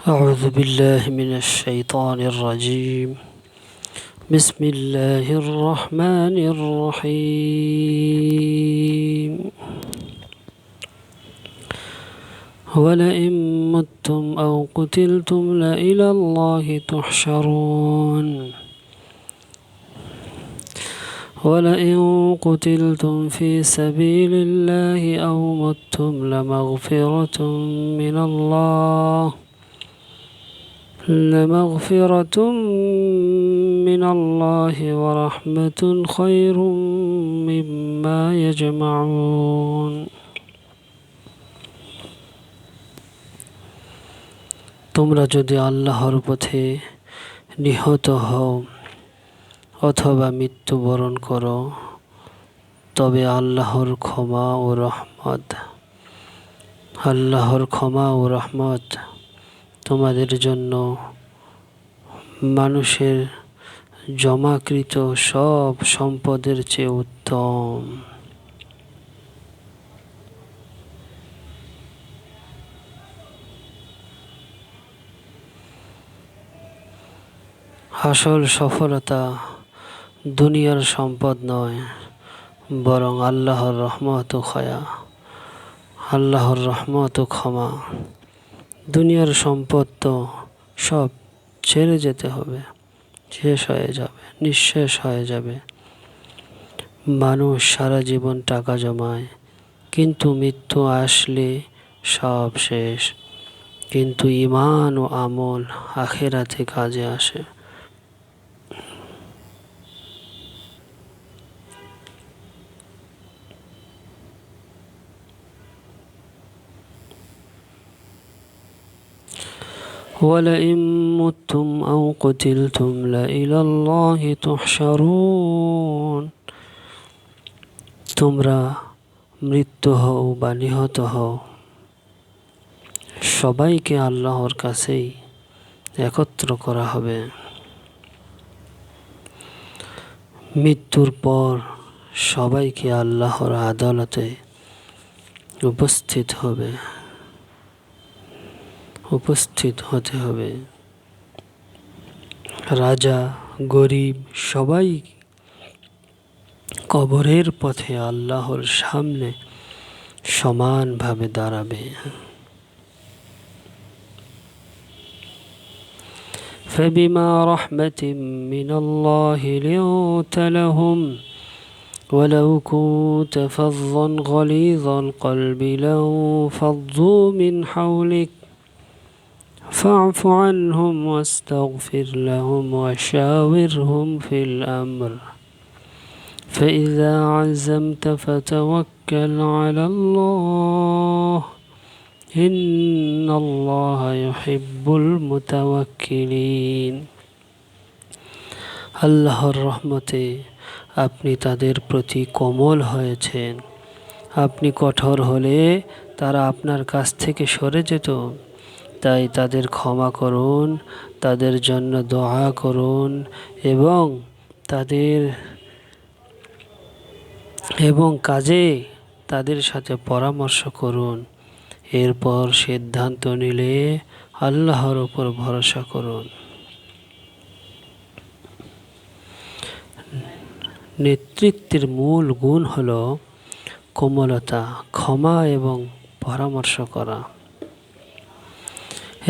أعوذ بالله من الشيطان الرجيم. بسم الله الرحمن الرحيم. ولئن متم أو قتلتم لإلى الله تحشرون. ولئن قتلتم في سبيل الله أو متم لمغفرة من الله ورحمة خير مما يجمعون. তোমরা যদি আল্লাহর পথে নিহত হও অথবা মৃত্যুবরণ করো তবে আল্লাহর ক্ষমা ও রহমত তোমাদের জন্য মানুষের জমাকৃত সব সম্পদের চেয়ে উত্তম। আসল সফলতা দুনিয়ার সম্পদ নয়, বরং আল্লাহর রহমত ও ক্ষমা। দুনিয়ার সম্পদ তো সব ছেড়ে যেতে হবে, নিঃশেষ হয়ে যাবে। মানুষ সারা জীবন টাকা জমায়, কিন্তু মৃত্যু আসলে সব শেষ। কিন্তু ঈমান ও আমল আখিরাতে কাজে আসে। ولئن متم أو قتلتم لإلى الله تحشرون। তোমরা মৃত্যু হও বা নিহত হও, সবাইকে আল্লাহর কাছেই একত্র করা হবে। মৃত্যুর পর সবাইকে আল্লাহর আদালতে উপস্থিত হতে হবে। রাজা গরিব সবাই কবরের পথে আল্লাহর সামনে সমানভাবে দাঁড়াবে। فبما رحمة من الله لنت لهم ولو كنت فظا غليظ القلب لانفضوا من حولك فاعف عنهم واستغفر لهم وشاورهم في الأمر فإذا عزمت فتوكل على الله إن الله يحب المتوكلين। আল্লাহর রহমতে আপনি তাদের প্রতি কোমল হয়েছেন। আপনি কঠোর হলে তারা আপনার কাছ থেকে সরে যেত। তাই তাদের ক্ষমা করুন, তাদের জন্য দোয়া করুন এবং কাজে তাদের সাথে পরামর্শ করুন। এরপর সিদ্ধান্ত নিলে আল্লাহর উপর ভরসা করুন। নেতৃত্বের মূল গুণ হল কোমলতা, ক্ষমা এবং পরামর্শ করা।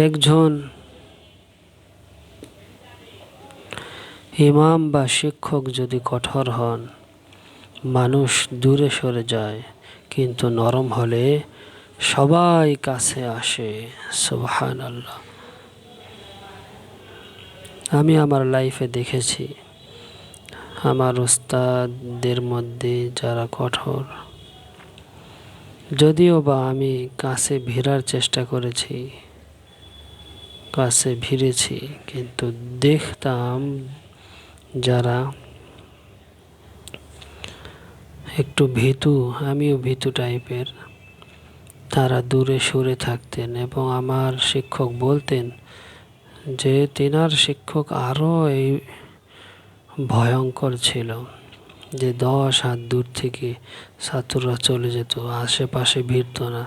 একজন ইমাম বা শিক্ষক যদি কঠোর হন, মানুষ দূরে সরে যায়, কিন্তু নরম হলে সবাই কাছে আসে। সুবহানাল্লাহ। আমি আমার লাইফে দেখেছি, আমার উস্তাদদের মধ্যে যারা কঠোর, যদিও বা আমি কাছে ভিড়ার চেষ্টা করেছি, কিন্তু দেখতাম যারা একটু ভীতু, আমিও ভীতু টাইপের, তারা দূরে সরে থাকতেন। এবং আমার শিক্ষক বলতেন যে তিনার শিক্ষক আরও এই ভয়ঙ্কর ছিল, যে 10 হাত দূর থেকে ছাত্ররা চলে যেত, আশেপাশে ভিড়ত না।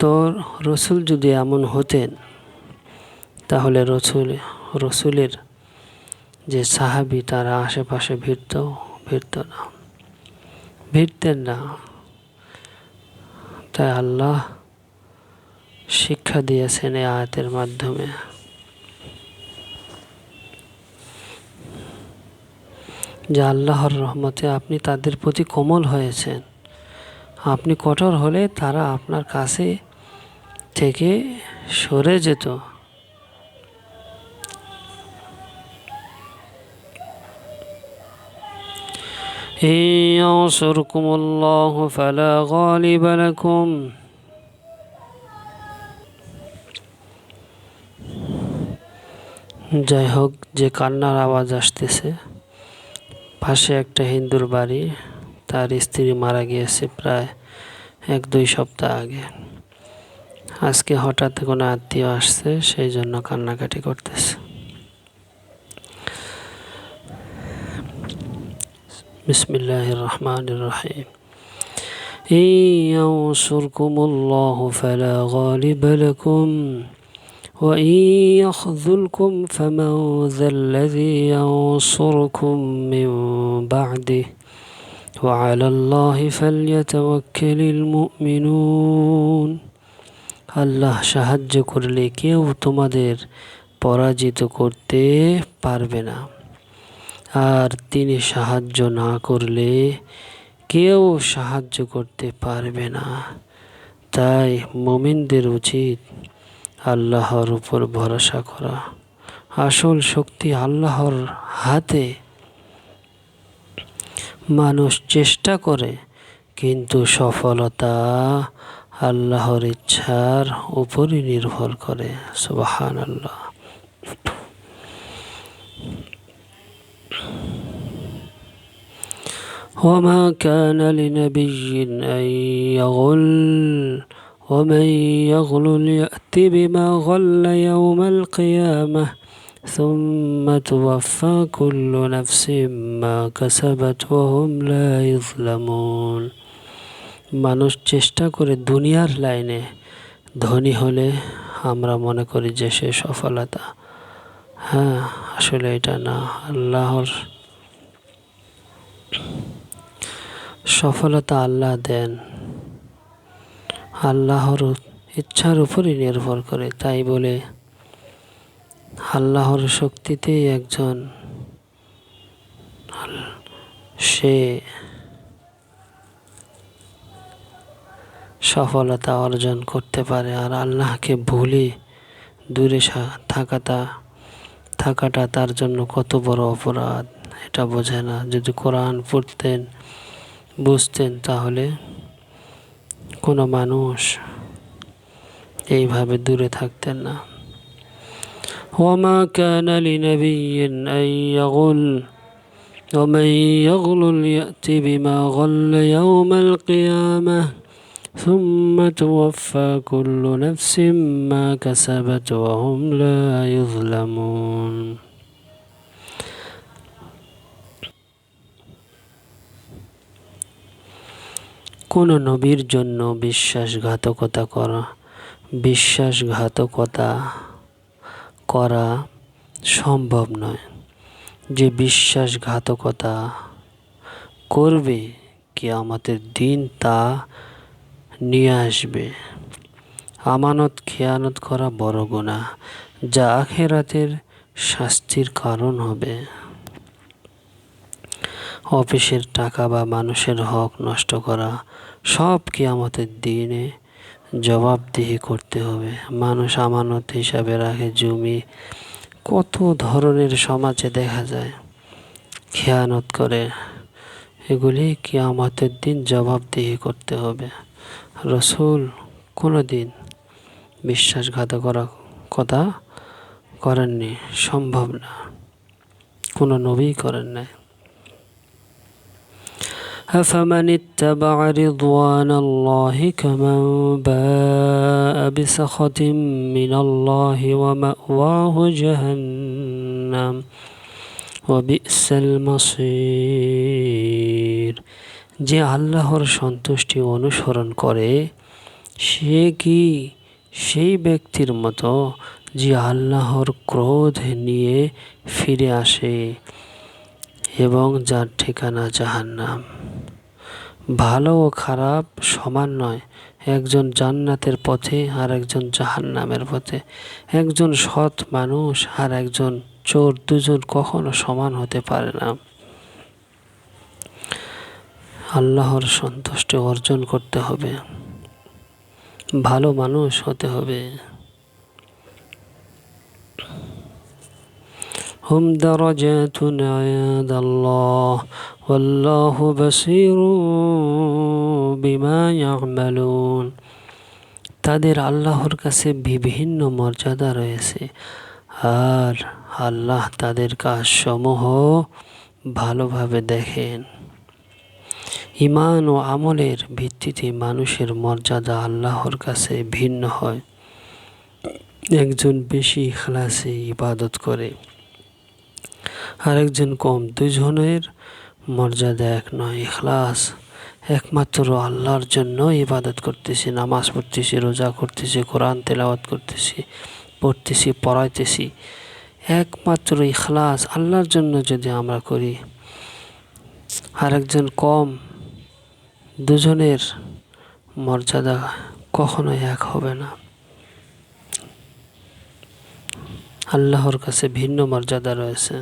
তো রসুল যদি এমন হতেন তাহলে রসুলের যে সাহাবী তারা আশেপাশে ভিড়তেন না। তাই আল্লাহ শিক্ষা দিয়েছেন এই আয়াতের মাধ্যমে। যে আল্লাহর রহমতে আপনি তাদের প্রতি কোমল হয়েছেন। আপনি কঠোর হলে তারা আপনার কাছে থেকে সরে যেত। ইন ইয়ানসুরকুমুল্লাহু ফালা গালিবা লাকুম। যাই হোক, যে কান্নার আওয়াজ আসতেছে, পাশে একটা হিন্দুর বাড়ি, তার স্ত্রী মারা গিয়েছে প্রায় 1-2 সপ্তাহ আগে। আজকে হঠাৎ কোনো আত্মীয় আসছে, সেই জন্য কান্নাকাটি করতেছে। বিসমিল্লাহির রহমানির রহিম। ইন ইয়ানসুরকুমুল্লাহু ফালা গালিবা লাকুম ওয়া ইন ইয়াখযুলকুম ফামান যাল্লাযী ইয়ানসুরকুম মিন বা'দিহি ওয়া আলাল্লাহি ফালইয়াতাওয়াক্কালিল মুমিনুন। আল্লাহ সাহায্য করলে কেউ তোমাদের পরাজিত করতে পারবে না, আর তিনি সাহায্য না করলে কেউ সাহায্য করতে পারবে না। তাই মুমিনদের উচিত আল্লাহর উপর ভরসা করা। আসল শক্তি আল্লাহর হাতে। মানুষ চেষ্টা করে, কিন্তু সফলতা আল্লাহর ইচ্ছার উপরই নির্ভর করে। সুবহানাল্লাহ। وما كان لنبي أن يغل ومن يغل يأت بما غل يوم القيامة ثم توفى كل نفس ما كسبت وهم لا يظلمون। মানুষ চেষ্টা করে দুনিয়ার লাইনে ধনী হলে আমরা মনে করি যে সে সফলতা। আসলে এটা না। আল্লাহর সফলতা আল্লাহ দেন, আল্লাহর ইচ্ছার উপরই নির্ভর করে। তাই বলে আল্লাহর শক্তিতেই একজন সে সফলতা অর্জন করতে পারে, আর আল্লাহকে ভুলে দূরে থাকাটা তার জন্য কত বড় অপরাধ এটা বোঝে না। যদি কোরআন পড়তেন, বুঝতেন, তাহলে কোনো মানুষ এইভাবে দূরে থাকতেন না। ওয়ামা কানা লিনাবিয়্যিন আন ইয়াগুল ওয়ামান ইয়াগলুল ইয়াতি বিমা গাল্লা ইয়াওমাল কিয়ামাহ সুম্মা তুওয়াফা কুল্লু নাফসিম মা কাসাবাত ওয়া হুম লা ইউযলামুন। কোন নবীর জন্য বিশ্বাসঘাতকতা করা সম্ভব নয়। যে বিশ্বাসঘাতকতা করবে কিয়ামতের দিন তা নিয়ে আসবে। আমানত খেয়ানত করা বড় গুনাহ, যা আখিরাতের শাস্তির কারণ হবে। অফিসের টাকা বা মানুষের হক নষ্ট করা সব কিয়ামতের দিনে জবাবদিহি করতে হবে। মানুষ আমানত হিসাবে রাখে জমি, কত ধরনের সমাজে দেখা যায় খেয়ানত করে। এগুলি কিয়ামতের দিন জবাবদিহি করতে হবে। রসুল কোনোদিন বিশ্বাসঘাতকতা করেননি, সম্ভব না, কোনো নবী করেন নাই। أفمن اتبع رضوان الله كمن باء بسخط من الله ومأواه جهنم وبئس المصير। যে আল্লাহর সন্তুষ্টি অনুসরণ করে সে কি সেই ব্যক্তির মতো যে আল্লাহর ক্রোধ নিয়ে ফিরে আসে এবং যার ঠিকানা জাহান্নাম। ভালো ও খারাপ সমান নয়, একজন জান্নাতের পথে আর একজন জাহান্নামের পথে। একজন সৎ মানুষ আর একজন চোর, দুজন কখনো সমান হতে পারে না। আল্লাহর সন্তুষ্টি অর্জন করতে হবে, ভালো মানুষ হতে হবে। হুম দারাজাতুন ইনদাল্লাহ ওয়াল্লাহু বাসীরুম বিমা ইয়ামালুন। তাদের আল্লাহর কাছে বিভিন্ন মর্যাদা রয়েছে, আর আল্লাহ তাদের কাজসমূহ ভালোভাবে দেখেন। ঈমান ও আমলের ভিত্তিতে মানুষের মর্যাদা আল্লাহর কাছে ভিন্ন হয়। একজন বেশি ইখলাসে ইবাদত করে, আরেকজন কম। দুজনের মর্যাদা এক নয়। ইখলাস একমাত্র আল্লাহর জন্য ইবাদত করতেছি, নামাজ পড়তেছি, রোজা করতেছি, কোরআন তেলাওয়াত করতেছি, পড়াইতেছি, একমাত্র ইখলাস আল্লাহর জন্য যদি আমরা করি। আরেকজন কম, দুজনের মর্যাদা কখনোই এক হবে না। আল্লাহর কাছে ভিন্ন মর্যাদা রয়েছে।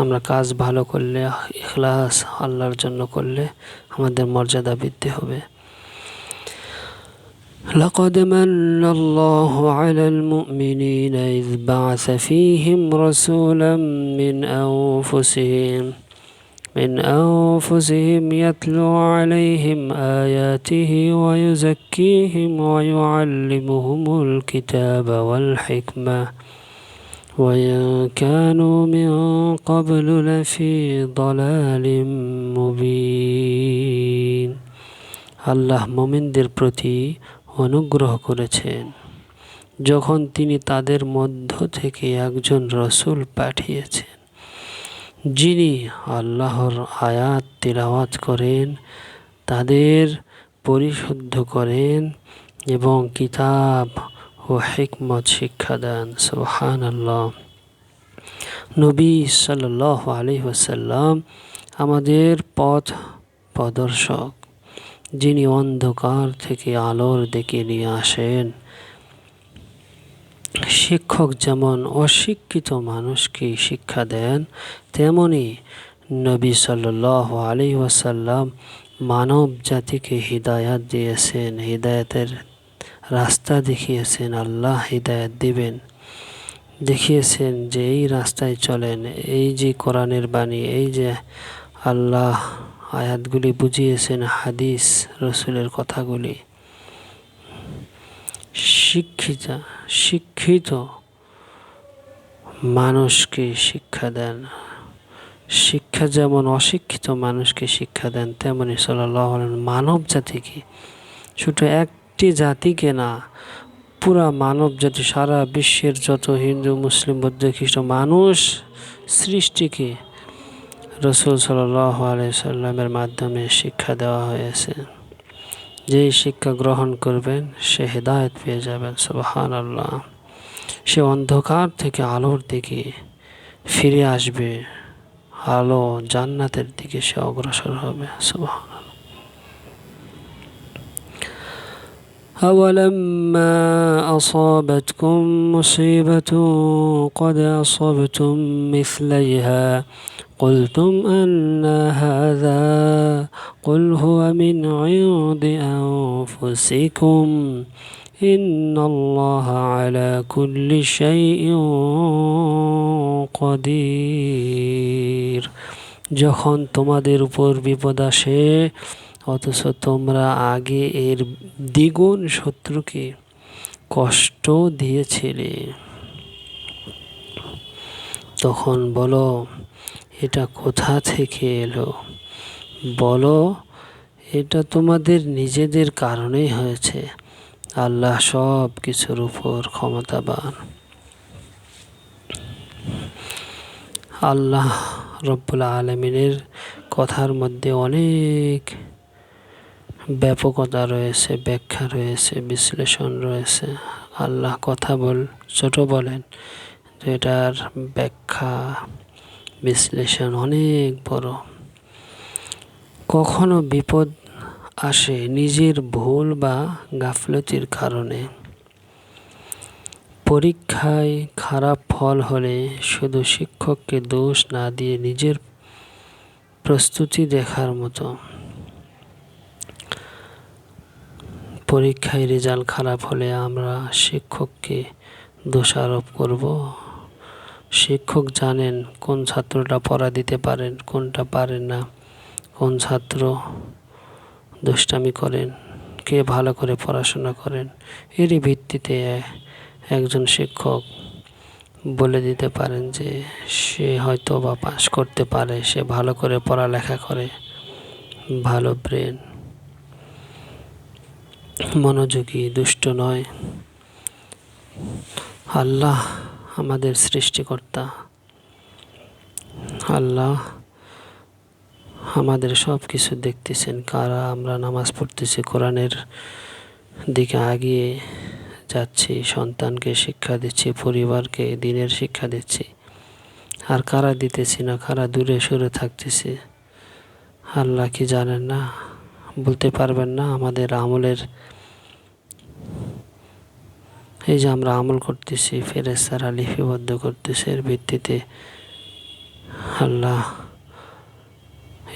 আমরা কাজ ভালো করলে, ইখলাস আল্লাহর জন্য করলে আমাদের মর্যাদা বৃদ্ধি হবে। لقد من الله على المؤمنين إذ بعث فيهم رسولا من أنفسهم يتلو عليهم آياته ويزكيهم ويعلمهم الكتاب والحكمة وإن كانوا من قبل لفي ضلال مبين। আল্লাহ মুমিনদের প্রতি অনুগ্রহ করেছেন যখন তিনি তাদের মধ্য থেকে একজন রসূল পাঠিয়েছেন, যিনি আল্লাহর আয়াত তিলাওয়াত করেন, তাদের পরিশুদ্ধ করেন এবং কিতাব ও হিকমত শিক্ষা দেন। সুবহানাল্লাহ। নবী সাল্লাল্লাহু আলাইহি ওয়াসাল্লাম আমাদের পথ প্রদর্শক, যিনি অন্ধকার থেকে আলোর দিকে নিয়ে আসেন। শিক্ষক যেমন অশিক্ষিত মানুষকে শিক্ষা দেন, তেমনি নবী সাল্লাল্লাহু আলাইহি ওয়াসাল্লাম মানব জাতিকে হিদায়াত দিয়েছেন, হিদায়াতের রাস্তা দেখিয়েছেন। আল্লাহ হিদায়াত দিবেন, দেখিয়েছেন যে এই রাস্তায় চলেন। এই যে কোরআনের বাণী, এই যে আল্লাহ আয়াতগুলি বুঝিয়েছেন, হাদিস রসুলের কথাগুলি। শিক্ষিত মানুষকে শিক্ষা দেন। শিক্ষা যেমন অশিক্ষিত মানুষকে শিক্ষা দেন, তেমনি সাল্লাল্লাহু আলাইহি মানব জাতিকে, ছোট একটি জাতিকে না, পুরা মানব জাতি, সারা বিশ্বের যত হিন্দু, মুসলিম, বৌদ্ধ, খ্রিস্টান মানুষ সৃষ্টিকে রাসূল সাল্লাল্লাহু আলাইহি সাল্লামের মাধ্যমে শিক্ষা দেওয়া হয়েছে। যেই শিক্ষা গ্রহণ করবেন সে হেদায়েত পেয়ে যাবেন। সুবহানাল্লাহ। সে অন্ধকার থেকে আলোর দিকে ফিরে আসবে, আলো জান্নাতের দিকে সে অগ্রসর হবে। সুবহানাল্লাহ। أولما أصابتكم مصيبة قد أصبتم مثليها قلتم أن هذا قل هو من عند أنفسكم إن الله على كل شيء قدير। যখন তোমাদের উপর বিপদ আসে অথচ তোমরা আগে এর দ্বিগুণ শত্রুকে কষ্ট দিয়েছিলে, তখন বলো এটা কোথা থেকে এলো? বলো এটা তোমাদের নিজেদের কারণেই হয়েছে। আল্লাহ সব কিছুর উপর ক্ষমতাবান। আল্লাহ রব্বুল আলামিনের কথার মধ্যে অনেক ব্যাপকতা রয়েছে, ব্যাখ্যা রয়েছে, বিশ্লেষণ রয়েছে। আল্লাহ কথা ছোট বলেন, তো এটার ব্যাখ্যা বিশ্লেষণ অনেক বড়। কখনো বিপদ আসে নিজের ভুল বা গাফলতির কারণে। পরীক্ষায় খারাপ ফল হলে শুধু শিক্ষককে দোষ না দিয়ে নিজের প্রস্তুতি দেখার মতো। পরীক্ষায় রেজাল্ট খারাপ হলে আমরা শিক্ষককে দোষারোপ করব? শিক্ষক জানেন কোন ছাত্রটা পড়া দিতে পারেন, কোনটা পারেন না, কোন ছাত্র দুষ্টামি করেন, কে ভালো করে পড়াশোনা করেন। এরই ভিত্তিতে একজন শিক্ষক বলে দিতে পারেন যে সে হয়তো বা পাস করতে পারে, সে ভালো করে পড়ালেখা করে, ভালো ব্রেন, মনোযোগী, দুষ্ট নয়। আল্লাহ আমাদের সৃষ্টিকর্তা, আল্লাহ আমাদের সব কিছু দেখতেছেন। কারা আমরা নামাজ পড়তেছি, কোরআনের দিকে আগিয়ে যাচ্ছি, সন্তানকে শিক্ষা দিচ্ছি, পরিবারকে দিনের শিক্ষা দিচ্ছি, আর কারা দিতেছি না, কারা দূরে সরে থাকতেছি। আল্লাহ কি জানেন না? বলতে পারবেন না আমাদের আমলের, এই যে আমরা আমল করতেছি, ফেরেশতারা লিপিবদ্ধ করতেছে, এর ভিত্তিতে আল্লাহ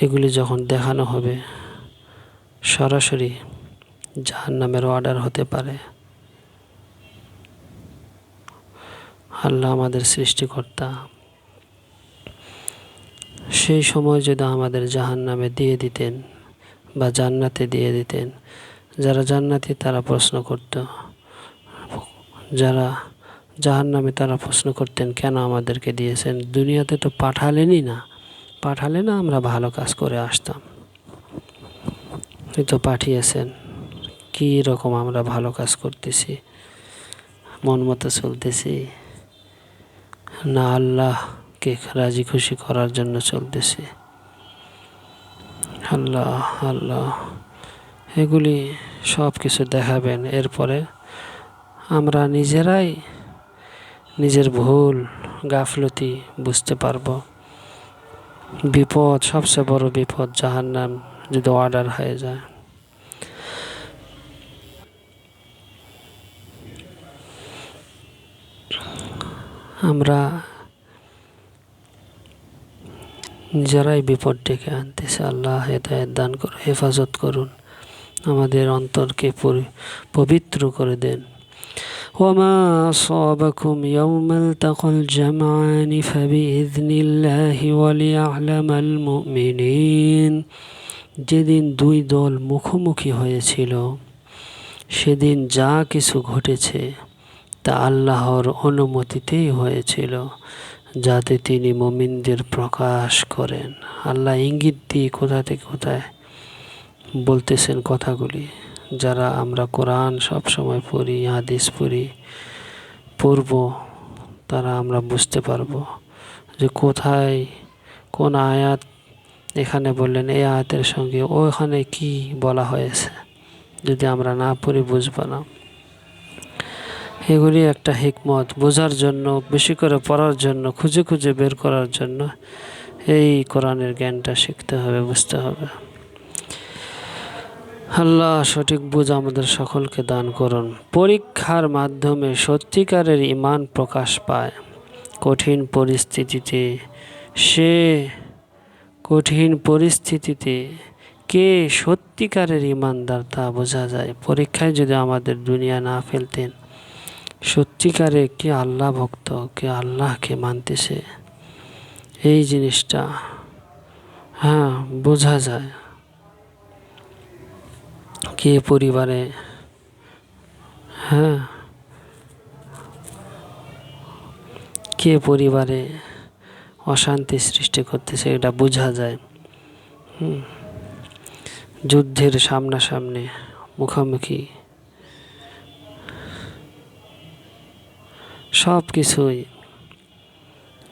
এগুলি যখন দেখানো হবে, সরাসরি জাহান্নামের অর্ডার হতে পারে। আল্লাহ আমাদের সৃষ্টিকর্তা, সেই সময় যদি আমাদের জাহান্নামে দিয়ে দিতেন বা জান্নাতে দিয়ে দিতেন, যারা জান্নাতি তারা প্রশ্ন করত, যারা জাহান্নামে তারা প্রশ্ন করতেন কেন আমাদেরকে দিয়েছেন, দুনিয়াতে তো পাঠালেনই না, পাঠালে না আমরা ভালো কাজ করে আসতাম, তো পাঠিয়েছেন, কী রকম আমরা ভালো কাজ করতেছি, মন মতো চলতেছি, না আল্লাহকে রাজি খুশি করার জন্য চলতেছি। আল্লাহ আল্লাহ এগুলি সব কিছু দেখাবেন। এরপরে আমরা নিজেরাই নিজের ভুল গাফলতি বুঝতে পারবো। বিপদ, সবচেয়ে বড় বিপদ জাহান্নাম যদি অর্ডার হয়ে যায়। আমরা নিজেরাই বিপদ ডেকে আনতেছি। আল্লাহ হেদায়েত দান করুন, হেফাজত করুন, আমাদের অন্তরকে পবিত্র করে দেন। ওয়ামা আসাবাকুম ইয়াওমাল তাকাল জামআনি ফাবিইযনিল্লাহি ওয়ালিয়া'লামাল মুমিনিন। যেদিন দুই দল মুখোমুখি হয়েছিল, সেদিন যা কিছু ঘটেছে তা আল্লাহর অনুমতিতেই হয়েছিল, যাতে তিনি মুমিনদের প্রকাশ করেন। আল্লাহ ইঙ্গিত দিয়ে কোথা থেকে কোথায় বলতেছেন কথাগুলি। যারা আমরা কোরআন সবসময় পড়ি, হাদিস পড়ব, তারা আমরা বুঝতে পারবো যে কোথায় কোন আয়াত এখানে বললেন, এই আয়াতের সঙ্গে ওখানে কি বলা হয়েছে। যদি আমরা না পড়ি বুঝবো না। এগুলি একটা হিকমত, বোঝার জন্য, বেশি করে পড়ার জন্য, খুঁজে খুঁজে বের করার জন্য এই কোরআনের জ্ঞানটা শিখতে হবে, বুঝতে হবে। আল্লাহ সঠিক বুঝ আমাদের সকলকে দান করুন। পরীক্ষার মাধ্যমে সত্যিকারের ঈমান প্রকাশ পায়। কঠিন পরিস্থিতিতে কে সত্যিকারের ঈমানদার তা বোঝা যায়। পরীক্ষায় যদি আমাদের দুনিয়া না ফেলতেন, সত্যিকারে কে আল্লাহ ভক্ত, কে আল্লাহকে মানতেছে, এই জিনিসটা বোঝা যায়। কে পরিবারে কে পরিবারে অশান্তি সৃষ্টি করতেছে, এটা বোঝা যায়। যুদ্ধের সামনাসামনি মুখোমুখি সব কিছুই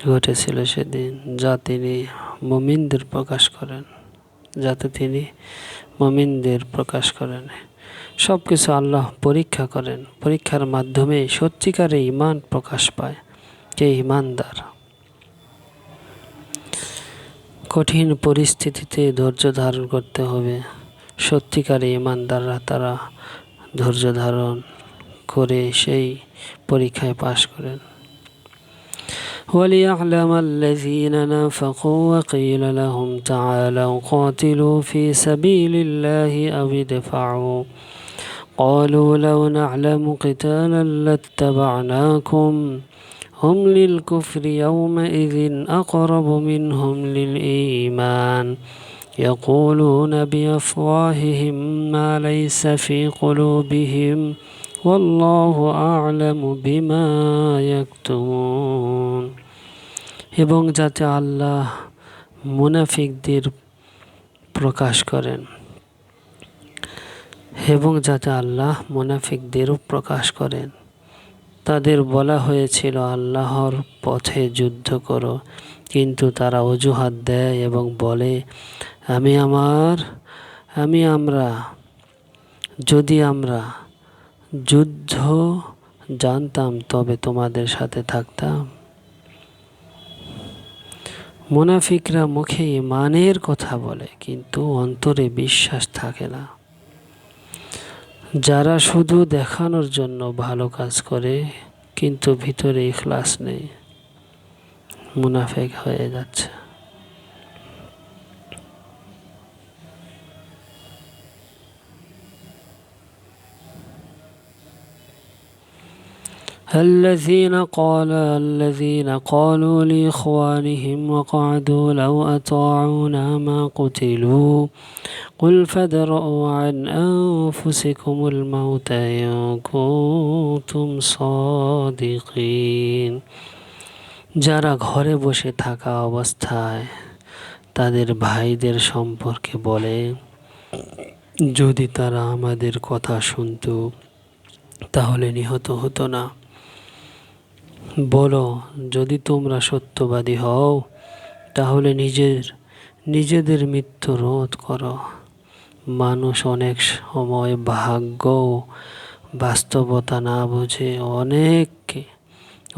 ঘটেছিল সেদিন, যা তিনি মুমিনদের প্রকাশ করেন, যাতে তিনি মুমিনদের প্রকাশ করেন। সব কিছু আল্লাহ পরীক্ষা করেন, পরীক্ষার মাধ্যমে সত্যিকারে ঈমান প্রকাশ পায়, কে ঈমানদার। কঠিন পরিস্থিতিতে ধৈর্য ধারণ করতে হবে। সত্যিকারে ঈমানদাররা তারা ধৈর্য ধারণ করে সেই পরীক্ষায় পাশ করেন। وَلِيَعْلَمَ الَّذِينَ نَافَقُوا وَقِيلَ لَهُمْ تَعَالَوْا قَاتِلُوا فِي سَبِيلِ اللَّهِ أَوِ ادْفَعُوا قَالُوا لَوْ نَعْلَمُ قِتَالًا لَاتَّبَعْنَاكُمْ هُمْ لِلْكُفْرِ يَوْمَئِذٍ أَقْرَبُ مِنْهُمْ لِلْإِيمَانِ يَقُولُونَ بِأَفْوَاهِهِمْ مَا لَيْسَ فِي قُلُوبِهِمْ والله أعلم بما يكتمون। এবং যাতে আল্লাহ মুনাফিকদের প্রকাশ করেন, এবং যাতে আল্লাহ মুনাফিকদেরও প্রকাশ করেন। তাদের বলা হয়েছিল আল্লাহর পথে যুদ্ধ করো, কিন্তু তারা অজুহাত দেয় এবং বলে যদি আমরা যুদ্ধ জানতাম তবে তোমাদের সাথে থাকতাম। মুনাফিকরা মুখে ঈমানের কথা বলে কিন্তু অন্তরে বিশ্বাস থাকে না। যারা শুধু দেখানোর জন্য ভালো কাজ করে কিন্তু ভিতরে ইখলাস নেই, মুনাফিক হয়ে যাচ্ছে। الذين قالوا لإخوانهم وقعدوا لو أطاعونا ما قتلوا قل فادرءوا عن أنفسكم الموت إن كنتم صادقين। যারা ঘরে বসে থাকা অবস্থায় তাদের ভাইদের সম্পর্কে বলে, যদি তারা আমাদের কথা শুনতো তাহলে নিহত হতো না। বলো, যদি তোমরা সত্যবাদী হও তাহলে নিজেদের মৃত্যু রোধ করো। মানুষ অনেক সময় ভাগ্য বাস্তবতা না বুঝে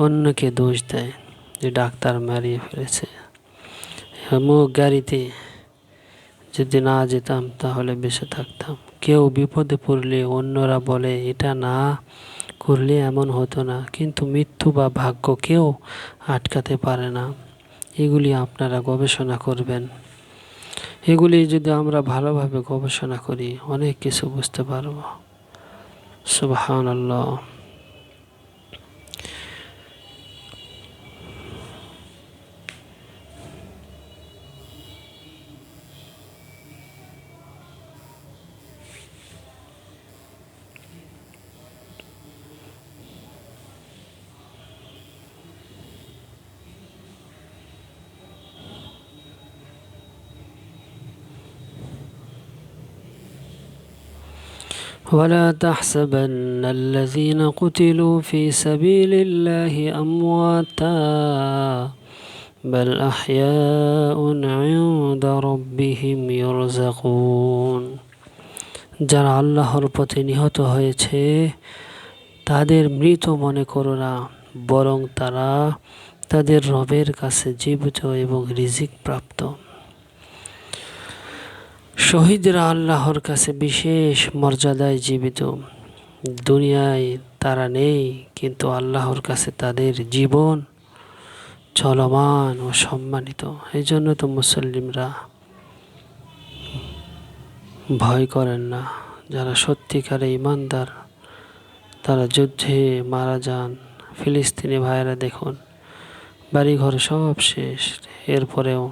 অন্যকে দোষ দেয়, যে ডাক্তার মারিয়ে ফেলেছে, অমুক গাড়িতে যদি না যেতাম তাহলে বেঁচে থাকতাম। কেউ বিপদে পড়লে অন্যরা বলে এটা না করলে এমন হতো না, কিন্তু মৃত্যু বা ভাগ্য কেউ আটকাতে পারে না। এগুলি আপনারা গবেষণা করবেন। এগুলি যদি আমরা ভালোভাবে গবেষণা করি অনেক কিছু বুঝতে পারব। সুবহানাল্লাহ। ولا تحسبن الذين قتلوا في سبيل الله أمواتا بل أحياء عند ربهم يرزقون। যারা আল্লাহর পথে নিহত হয়েছে তাদের মৃত মনে করো না, বরং তারা তাদের রবের কাছে জীবিত এবং রিজিক প্রাপ্ত। শহীদরা আল্লাহর কাছে বিশেষ মর্যাদায় জীবিত। দুনিয়ায় তারা নেই, কিন্তু আল্লাহর কাছে তাদের জীবন চলমান ও সম্মানিত। এই জন্য তো মুসলিমরা ভয় করেন না। যারা সত্যিকারে ঈমানদার তারা যুদ্ধে মারা যান। ফিলিস্তিনি ভাইয়েরা দেখুন, বাড়িঘর সব শেষ, এরপরেও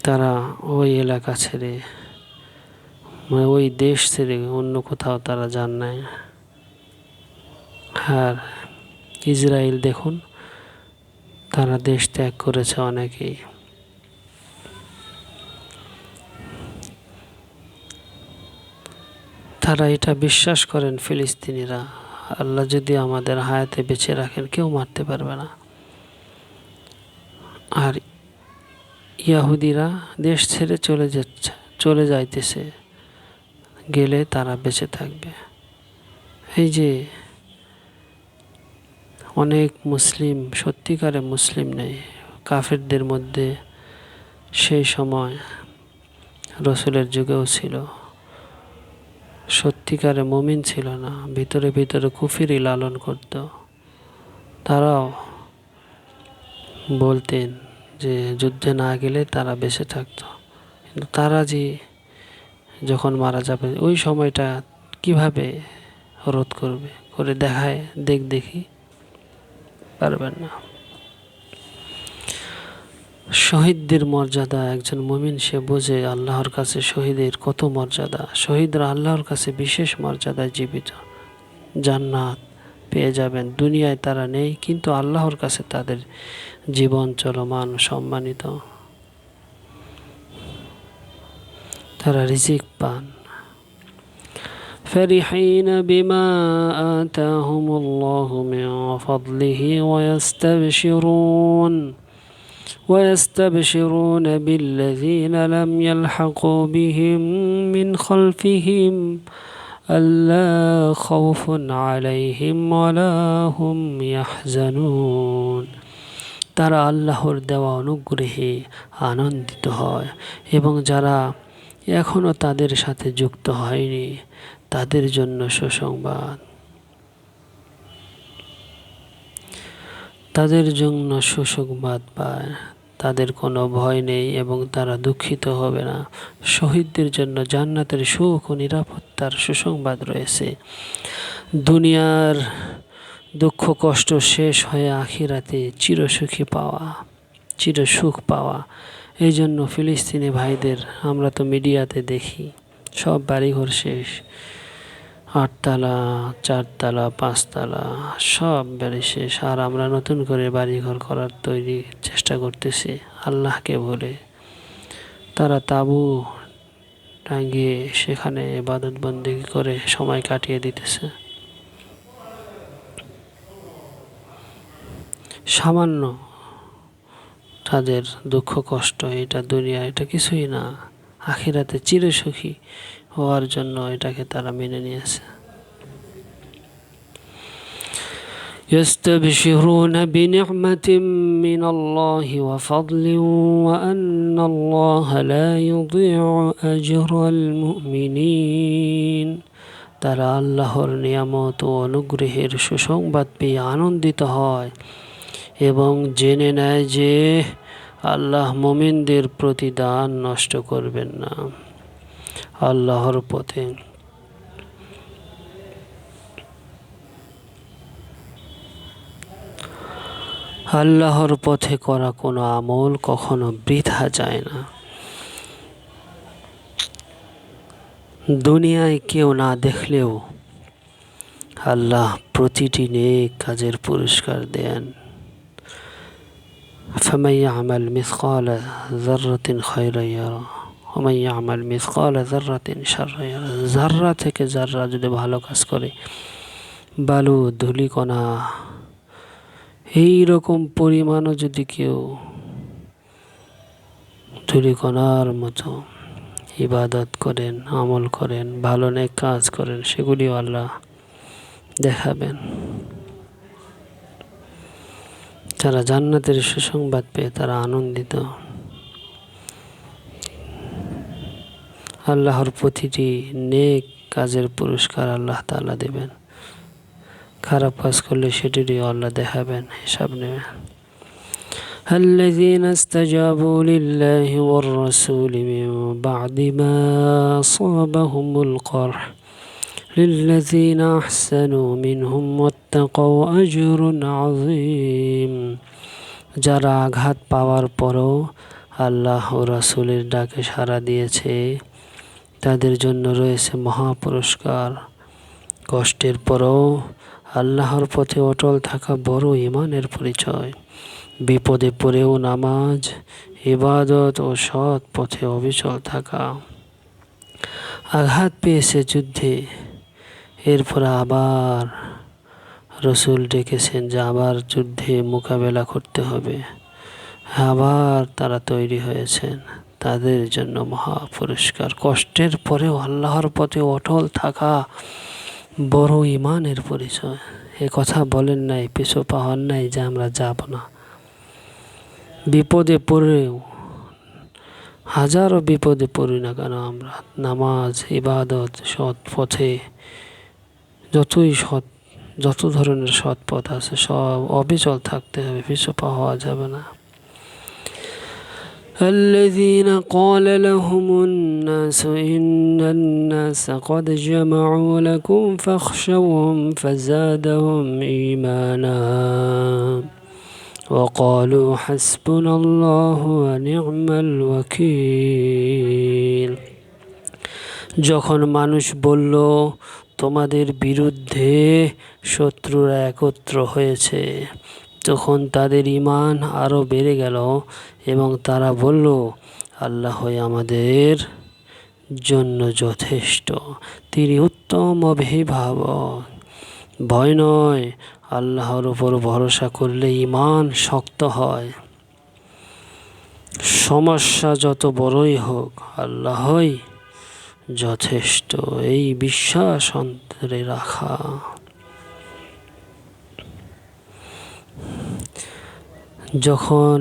তারা ওই এলাকা ছেড়ে ওই দেশ ছেড়ে অন্য কোথাও তারা যান নাই। আর ইসরায়েল দেখুন, তারা দেশ ত্যাগ করেছে অনেকেই। তারা এটা বিশ্বাস করেন ফিলিস্তিনিরা, আল্লাহ যদি আমাদের হায়াতে বেঁচে রাখেন কেউ মারতে পারবে না। আর ইয়াহুদিরা দেশ ছেড়ে চলে যাইতেছে, গেলে তারা বেঁচে থাকবে। এই যে অনেক মুসলিম, সত্যিকারে মুসলিম নেই, কাফেরদের মধ্যে সেই সময় রসুলের যুগেও ছিল, সত্যিকারে মুমিন ছিল না, ভিতরে ভিতরে কুফরি লালন করত। তারাও বলতেন যে যুদ্ধে না গেলে তারা বেঁচে থাকতো। কিন্তু তারা যে যখন মারা যাবে ওই সময়টা কিভাবে রোধ করে দেখায়, দেখি পারবেন না। শহীদদের মর্যাদা একজন মুমিন সে বোঝে আল্লাহর কাছে শহীদের কত মর্যাদা। শহীদরা আল্লাহর কাছে বিশেষ মর্যাদায় জীবিত, জান্নাত পেয়ে যাবেন। দুনিয়ায় তারা নেই, কিন্তু আল্লাহর কাছে তাদের জীবন চলমান, সম্মানিত, তারা রিজিক পান। فرحين بما آتاهم الله من فضله ويستبشرون بالذين لم يلحقوا بهم من خلفهم ألا خوف عليهم ولا هم يحزنون। তারা আল্লাহর দেওয়া অনুগ্রহে আনন্দিত হয়, এবং যারা এখনো তাদের সাথে যুক্ত হয়নি তাদের জন্য সুসংবাদ। তাদের জন্য সুসংবাদ পায়, তাদের কোনো ভয় নেই এবং তারা দুঃখিত হবে না। শহীদদের জন্য জান্নাতের সুখ ও নিরাপত্তার সুসংবাদ রয়েছে। দুনিয়ার দুঃখ কষ্ট শেষ হয়ে আখিরাতে চিরসুখ পাওয়া। এই জন্য ফিলিস্তিনি ভাইদের আমরা তো মিডিয়াতে দেখি, সব বাড়িঘর শেষ, 8 তালা 4 তালা 5 তালা সব বাড়ি শেষ, আর আমরা নতুন করে বাড়িঘর করার চেষ্টা করতেছি আল্লাহকে বলে। তারা তাঁবু টাঙ্গিয়ে সেখানে ইবাদত বন্দেগী করে সময় কাটিয়ে দিতেছে। সামান্য তাদের দুঃখ কষ্ট, এটা দুনিয়া, এটা কিছুই না। আখিরাতে চিরসুখী হওয়ার জন্য এটাকে তারা মেনে নিয়েছে। يستبشرون بنعمة من الله وفضل وأن الله لا يضيع أجر المؤمنين। তারা আল্লাহর নিয়ামত ও অনুগ্রহের সুসংবাদ পেয়ে আনন্দিত হয় এবং জেনে নেয় যে আল্লাহ মুমিনদের প্রতিদান নষ্ট করবেন না। আল্লাহর পথে করা কোনো আমল কখনো বৃথা যায় না। দুনিয়ায় কেউ না দেখলেও আল্লাহ প্রতিটি নেক কাজের পুরস্কার দেন। فمن يعمل مثقال ذرة خيرا يره ومن يعمل مثقال ذرة شرا يره। জাররা থেকে জাররা যদি ভালো কাজ করে, বালু ধূলিকণা এইরকম পরিমাণও যদি কেউ ধূলিকণার মতো ইবাদত করেন, আমল করেন, ভালো নেক কাজ করেন, সেগুলিও আল্লাহ দেখাবেন। যারা জান্নাতের সুসংবাদ পেয়ে তারা আনন্দিত। আল্লাহর প্রতিটি নেক কাজের পুরস্কার আল্লাহ তাআলা দেবেন। খারাপ কাজ করলে সেটিরও আল্লাহ দেখাবেন, হিসাব নেবেন। الذين استجابوا لله والرسول من بعد ما أصابهم القرح للذين أحسنوا منهم واتقوا أجر عظيم। যারা আঘাত পাওয়ার পরও আল্লাহ ও রাসূলের ডাকে সাড়া দিয়েছে তাদের জন্য রয়েছে মহা পুরস্কার। কষ্টের পরও আল্লাহর পথে অটল থাকা বড় ঈমানের পরিচয়। বিপদে পড়েও নামাজ, ইবাদত ও সৎ পথে অবিচল থাকা। আঘাত পেয়েছে যুদ্ধে, এরপর আবার রাসূল ডেকেছেন যে আবার যুদ্ধে মোকাবেলা করতে হবে। আবার তারা তৈরি হয়েছেন, তাদের জন্য মহা পুরস্কার। কষ্টের পরেও আল্লাহর পথে অটল থাকা বড় ইমানের পরিচয়। এ কথা বলেন নাই, পিছু পাওয়ার নাই যে আমরা যাব না। বিপদে পড়েও, হাজারো বিপদে পড়ি না কেন আমরা, নামাজ, ইবাদত, সৎ পথে, যত ধরনের সৎ পথ আছে সব অবিচল থাকতে হবে, পিছু পাওয়া যাবে না। الذين قال لهم الناس إن الناس قد جمعوا لكم فاخشوهم فزادهم إيمانا وقالوا حسبنا الله ونعم الوكيل। যখন মানুষ বলল, তোমাদের বিরুদ্ধে শত্রুরা একত্র হয়েছে, তখন তাদের ঈমান আরো বেড়ে গেল এবং তারা বলল, আল্লাহই আমাদের জন্য যথেষ্ট, তিনি উত্তম অভিভাবক। ভয় নয়, আল্লাহর উপর ভরসা করলে ঈমান শক্ত হয়। সমস্যা যত বড়ই হোক, আল্লাহই যথেষ্ট, এই বিশ্বাস অন্তরে রাখা। যখন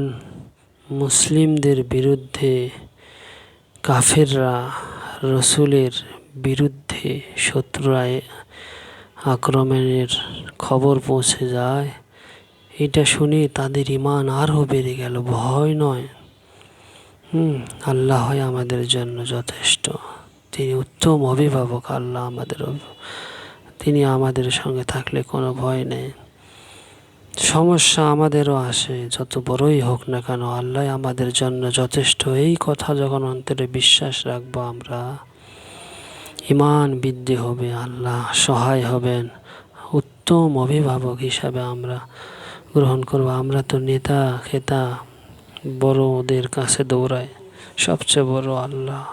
মুসলিমদের বিরুদ্ধে কাফেররা, রসুলের বিরুদ্ধে শত্রুরা আক্রমণের খবর পৌঁছে যায়, এটা শুনে তাদের ঈমান আরও বেড়ে গেল। ভয় নয়, আল্লাহই আমাদের জন্য যথেষ্ট, তিনি উত্তম অভিভাবক। আল্লাহ তিনি আমাদের সঙ্গে থাকলে কোনো ভয় নেই। সমস্যা আমাদেরও আসে, যত বড়ই হোক না কেন, আল্লাহ আমাদের জন্য যথেষ্ট। এই কথা যখন অন্তরে বিশ্বাস রাখবো আমরা, ঈমান বৃদ্ধি হবে, আল্লাহ সহায় হবেন, উত্তম অভিভাবক হিসাবে আমরা গ্রহণ করব। আমরা তো নেতা খেতা বড়দের কাছে দৌড়াই, সবচেয়ে বড় আল্লাহ,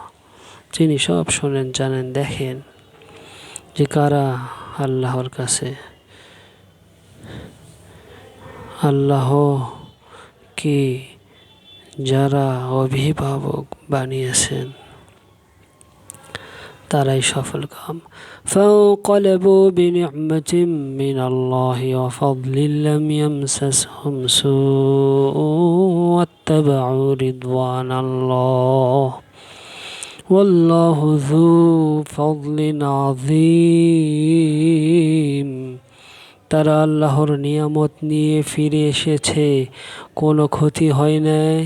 যিনি সব শোনেন, জানেন, দেখেন যে কারা আল্লাহর কাছে। আল্লাহকে যারা অভিভাবক বানিয়েছেন তারাই সফল কাম। فانقلبوا بنعمة من الله وفضل لم يمسسهم سوء واتبعوا رضوان الله والله ذو فضل عظيم। তারা আল্লাহর নিয়ামত নিয়ে ফিরে এসেছে, কোনো ক্ষতি হয় নাই,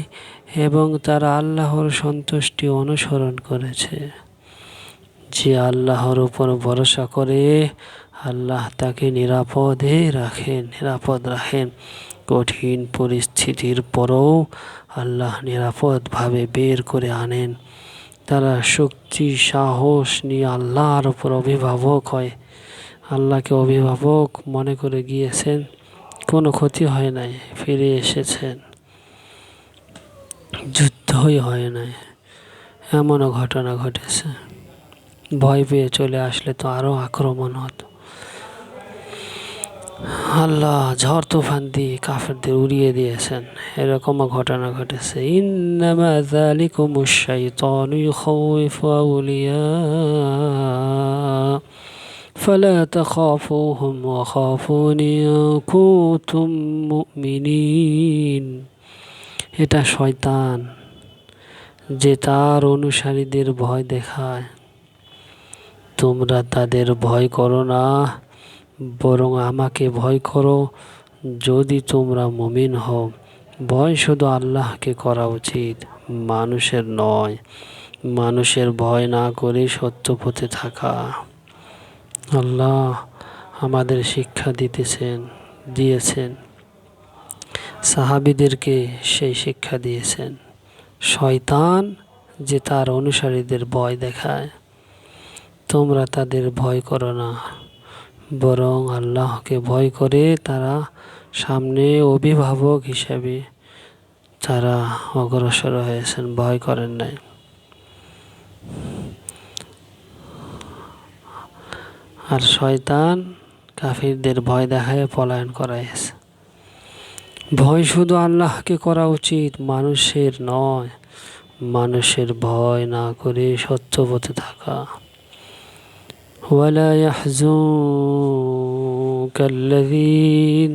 এবং তারা আল্লাহর সন্তুষ্টি অনুসরণ করেছে। যে আল্লাহর উপর ভরসা করে, আল্লাহ তাকে নিরাপদ রাখেন। কঠিন পরিস্থিতির পরও আল্লাহ নিরাপদভাবে বের করে আনেন। তারা শক্তি সাহস নিয়ে আল্লাহর উপর অভিভাবক হয়, আল্লাহকে অভিভাবক মনে করে গিয়েছেন, কোনো ক্ষতি হয় নাই, ফিরে এসেছেন, যুদ্ধই হয় নাই, এমনও ঘটনা ঘটেছে। ভয় পেয়ে চলে আসলে তো আরো আক্রমণ হতো। আল্লাহ ঝড় তুফান দিয়ে কাফেরদের উড়িয়ে দিয়েছেন, এরকমও ঘটনা ঘটেছে। ইন্নামা যালিকুমুশ শাইতানু ইউখাউইফু আউলিয়া ফালা তাখাফুহুম ওয়া খাফুনি ইন কুনতুম মুমিনিন। এটা শয়তান, যে তার অনুসারীদের ভয় দেখায়। তোমরা তাদের ভয় করো না, বরং আমাকে ভয় করো যদি তোমরা মুমিন হও। ভয় শুধু আল্লাহকে করা উচিত, মানুষের নয়। মানুষের ভয় না করে সত্য পথে থাকা। আল্লাহ আমাদের শিক্ষা দিয়েছেন, সাহাবীদেরকে সেই শিক্ষা দিয়েছেন। শয়তান যে তার অনুসারীদের ভয় দেখায়, তোমরা তাদের ভয় করো না, বরং আল্লাহকে ভয় করে তারা সামনে অভিভাবক হিসাবে তারা অগ্রসর হয়েছেন, ভয় করেন নাই। আর শয়তান কাফিরদের ভয় দেখায় পলায়ন করাইছে। ভয় শুধু আল্লাহকে করা উচিত, মানুষের নয়। মানুষের ভয় না করে সত্য পথে থাকা। ولا يحزنك الذين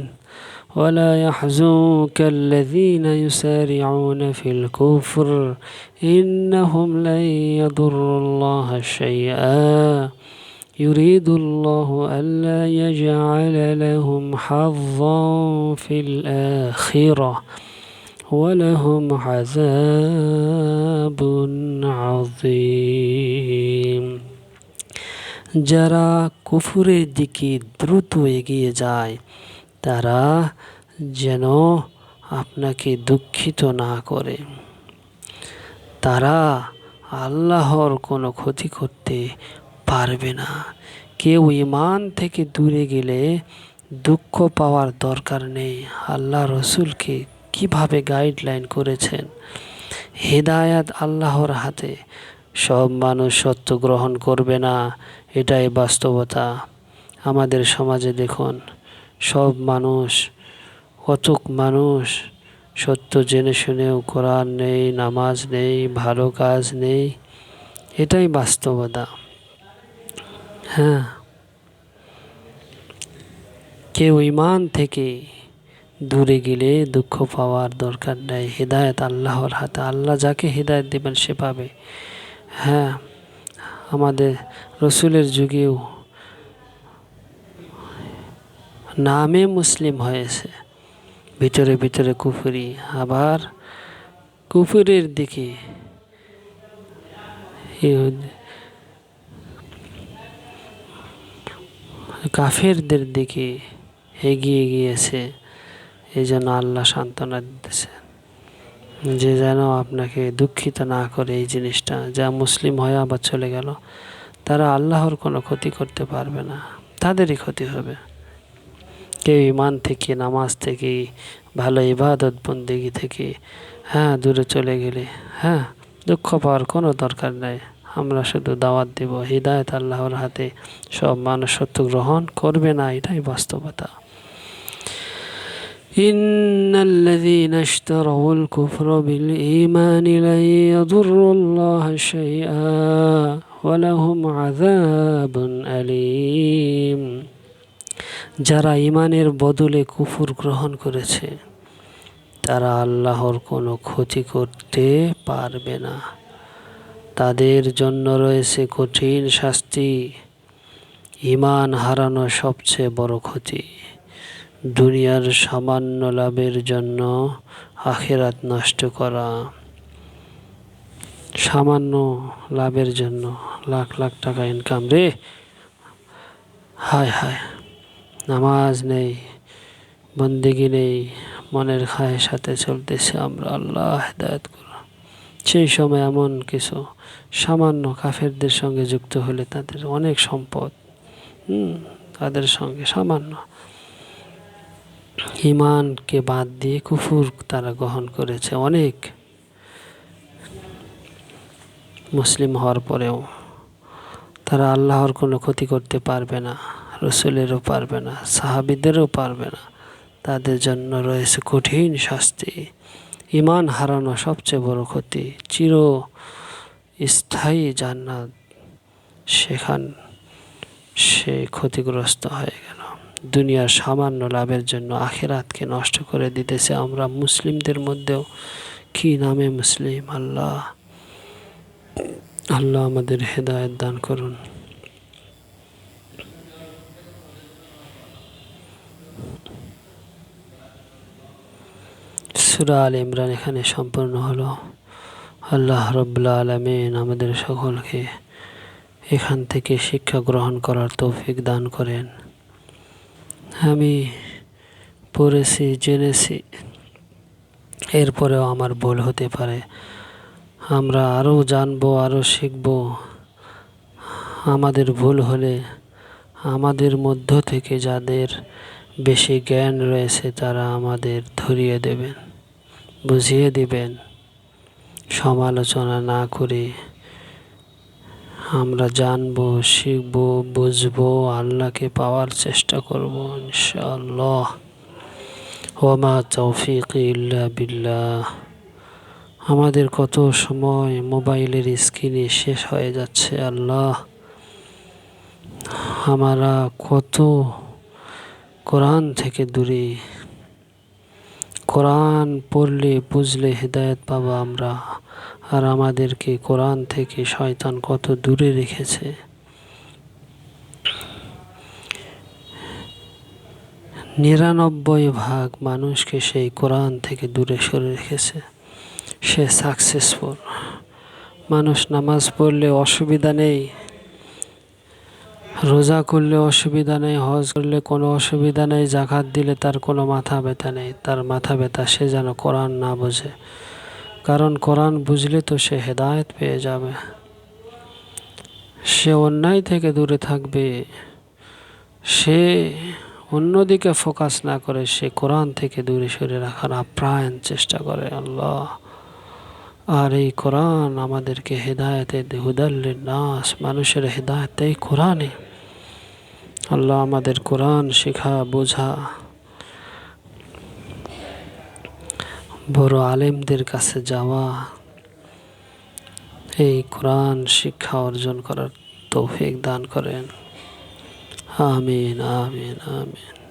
ولا يحزنك الذين يسارعون في الكفر إنهم لن يضروا الله شيئا يريد الله ألا يجعل لهم حظا في الآخرة ولهم عذاب عظيم। যারা কুফুরের দিকে দ্রুত এগিয়ে যায় তারা যেন আপনাকে দুঃখিত না করে। তারা আল্লাহর কোনো ক্ষতি করতে পারবে না। কেউ ঈমান থেকে দূরে গেলে দুঃখ পাওয়ার দরকার নেই। আল্লাহ রসুলকে কিভাবে গাইডলাইন করেছেন। হিদায়াত আল্লাহর হাতে। সব মানুষ সত্য গ্রহণ করবে না, এটাই বাস্তবতা। আমাদের সমাজে দেখুন, সব মানুষ, কতক মানুষ সত্য জেনে শুনেও কোরআন নেই, নামাজ নেই, ভালো কাজ নেই, এটাই বাস্তবতা। হ্যাঁ, কেউ ঈমান থেকে দূরে গেলে দুঃখ পাওয়ার দরকার নেই। হিদায়াত আল্লাহর হাতে। আল্লাহ যাকে হিদায়াত দেবেন সে পাবে। হ্যাঁ, আমাদের রসুলের যুগেও নামে মুসলিম হয়েছে, ভিতরে ভিতরে কুফরি। আবার কুফরের দিকে কাফেরদের দিকে এগিয়ে গিয়েছে। এই জন্য আল্লাহ সান্ত্বনা দিতেছে যে যেন আপনাকে দুঃখিত না করে এই জিনিসটা। যা মুসলিম হয়ে আবার চলে গেল, তারা আল্লাহর কোনো ক্ষতি করতে পারবে না, তাদেরই ক্ষতি হবে। কেউ ঈমান থেকে, নামাজ থেকে, ভালো ইবাদত বন্দেগী থেকে দূরে চলে গেলে দুঃখ পাওয়ার কোনো দরকার নেই। আমরা শুধু দাওয়াত দিব, হিদায়াত আল্লাহর হাতে। সব মানুষ সত্য গ্রহণ করবে না, এটাই বাস্তবতা। ইন্নাল্লাযীনা ইশতারাউল কুফরা বিল ঈমানি লা ইয়াদুরুল্লাহা শাইআ ওয়া লাহুম আযাবুন আলীম। যারা ঈমানের বদলে কুফর গ্রহণ করেছে তারা আল্লাহর কোনো ক্ষতি করতে পারবে না, তাদের জন্য রয়েছে কঠিন শাস্তি। ঈমান হারানো সবচেয়ে বড় ক্ষতি। দুনিয়ার সামান্য লাভের জন্য আখিরাত নষ্ট করা। সামান্য লাভের জন্য লাখ লাখ টাকা ইনকাম রে, হায় হায়, নামাজ নেই, বন্দেগী নেই, মনের খায়ের সাথে চলতেছে আমরা, আল্লাহ হিদায়াত করুন। সেই সময় এমন কিছু সামান্য কাফেরদের সঙ্গে যুক্ত হলে তাদের অনেক সম্পদ, তাদের সঙ্গে সামান্য ঈমানকে বাদ দিয়ে কুফর তারা গ্রহণ করেছে। অনেক মুসলিম হওয়ার পরেও তারা আল্লাহর কোনো ক্ষতি করতে পারবে না, রসুলেরও পারবে না, সাহাবীদেরও পারবে না। তাদের জন্য রয়েছে কঠিন শাস্তি। ঈমান হারানো সবচেয়ে বড় ক্ষতি। চির স্থায়ী জান্নাত, সেখান সে ক্ষতিগ্রস্ত হয়ে গেল। দুনিয়ার সামান্য লাভের জন্য আখিরাতকে নষ্ট করে দিতেছে। আমরা মুসলিমদের মধ্যেও কি নামে মুসলিম। আল্লাহ আল্লাহ আমাদের হেদায়েত দান করুন। সূরা আলে ইমরান এখানে সম্পূর্ণ হলো। আল্লাহ রাব্বুল আলামিন আমাদের সকলকে এখান থেকে শিক্ষা গ্রহণ করার তৌফিক দান করেন। আমি পড়েছি, জেনেছি, এরপরেও আমার ভুল হতে পারে। আমরা আরও জানবো, আরও শিখব। আমাদের ভুল হলে আমাদের মধ্য থেকে যাদের বেশি জ্ঞান রয়েছে তারা আমাদের ধরিয়ে দেবেন, বুঝিয়ে দিবেন। সমালোচনা না করে আমরা জানবো, শিখবো, বুঝবো, আল্লাহকে পাওয়ার চেষ্টা করব ইনশাআল্লাহ। ওয়ামা তৌফিক ইল্লা বিল্লাহ। আমাদের কত সময় মোবাইলের স্ক্রিনে শেষ হয়ে যাচ্ছে আল্লাহ। আমরা কত কোরআন থেকে দূরে। কোরআন পড়লে বুঝলে হেদায়েত পাবো আমরা, আর আমাদেরকে কোরআন থেকে শয়তান কত দূরে রেখেছে। ৯৯% মানুষকে সেই কোরআন থেকে দূরে সরে রেখেছে। সে সাকসেসফুল। মানুষ নামাজ পড়লে অসুবিধা নেই, রোজা করলে অসুবিধা নেই, হজ করলে কোনো অসুবিধা নেই, জাকাত দিলে তার কোনো মাথা ব্যথা নেই। তার মাথা ব্যথা সে যেন কোরআন না বোঝে, কারণ কোরআন বুঝলে তো সে হেদায়েত পেয়ে যাবে। সে অন্যায় থেকে দূরে থাকবে, সে অন্যদিকে ফোকাস না করে সে কোরআন থেকে দূরে সরে রাখার আপ্রাণ চেষ্টা করে আল্লাহ। আর এই কোরআন আমাদেরকে হেদায়েতে হুদাল্লিন নাস, মানুষের হেদায়েত এই কোরআনে। আল্লাহ আমাদের কোরআন শেখা, বোঝা, বড় আলেমদের কাছে যাওয়া, এই কোরআন শিক্ষা অর্জন করার তৌফিক দান করেন। আমিন আমিন আমিন।